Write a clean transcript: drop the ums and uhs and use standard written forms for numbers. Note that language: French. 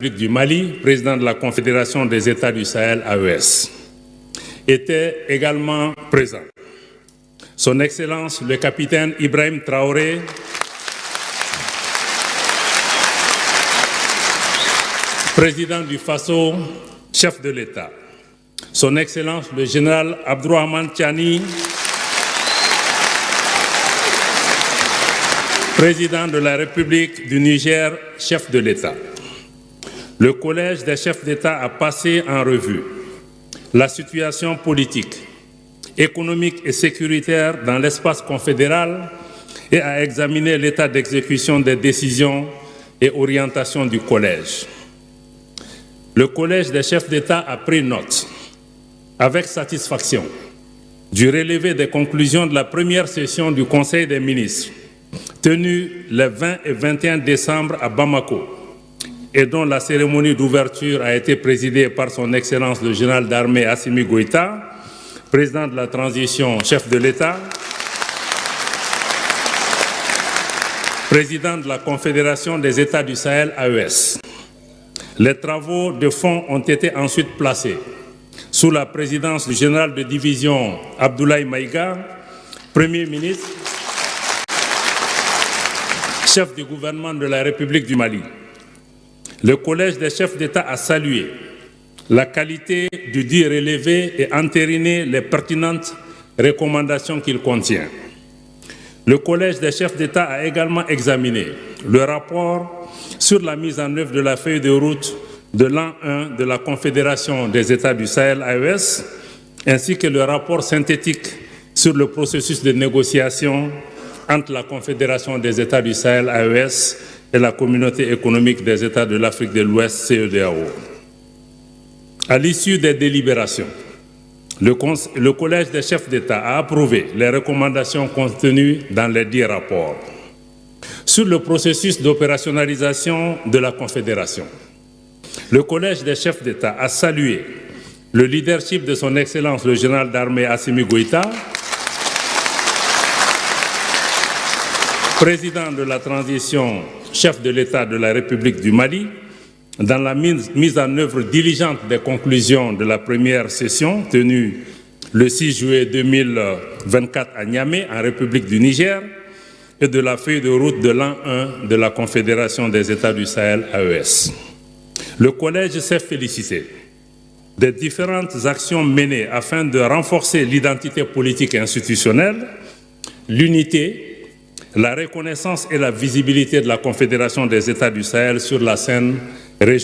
du Mali, président de la Confédération des États du Sahel, AES, était également présent. Son Excellence, le capitaine Ibrahim Traoré, président du Faso, chef de l'État. Son Excellence, le général Abdourahmane Tiani, président de la République du Niger, chef de l'État. Le Collège des chefs d'État a passé en revue la situation politique, économique et sécuritaire dans l'espace confédéral et a examiné l'état d'exécution des décisions et orientations du Collège. Le Collège des chefs d'État a pris note, avec satisfaction, du relevé des conclusions de la première session du Conseil des ministres, tenue les 20 et 21 décembre à Bamako, et dont la cérémonie d'ouverture a été présidée par son Excellence le général d'armée Assimi Goïta, président de la transition, chef de l'État, président de la Confédération des États du Sahel, AES. Les travaux de fond ont été ensuite placés sous la présidence du général de division Abdoulaye Maïga, Premier ministre, chef du gouvernement de la République du Mali. Le Collège des chefs d'État a salué la qualité du dit relevé et entériné les pertinentes recommandations qu'il contient. Le Collège des chefs d'État a également examiné le rapport sur la mise en œuvre de la feuille de route de l'an 1 de la Confédération des États du Sahel, AES, ainsi que le rapport synthétique sur le processus de négociation entre la Confédération des États du Sahel, AES, et la Communauté économique des États de l'Afrique de l'Ouest, CEDEAO. À l'issue des délibérations, le Collège des chefs d'État a approuvé les recommandations contenues dans les 10 rapports. Sur le processus d'opérationnalisation de la Confédération, le Collège des chefs d'État a salué le leadership de son Excellence le général d'armée Assimi Goïta, président de la transition, chef de l'État de la République du Mali, dans la mise en œuvre diligente des conclusions de la première session tenue le 6 juillet 2024 à Niamey, en République du Niger, et de la feuille de route de l'an 1 de la Confédération des États du Sahel, AES. Le Collège s'est félicité des différentes actions menées afin de renforcer l'identité politique et institutionnelle, l'unité, la reconnaissance et la visibilité de la Confédération des États du Sahel sur la scène régionale.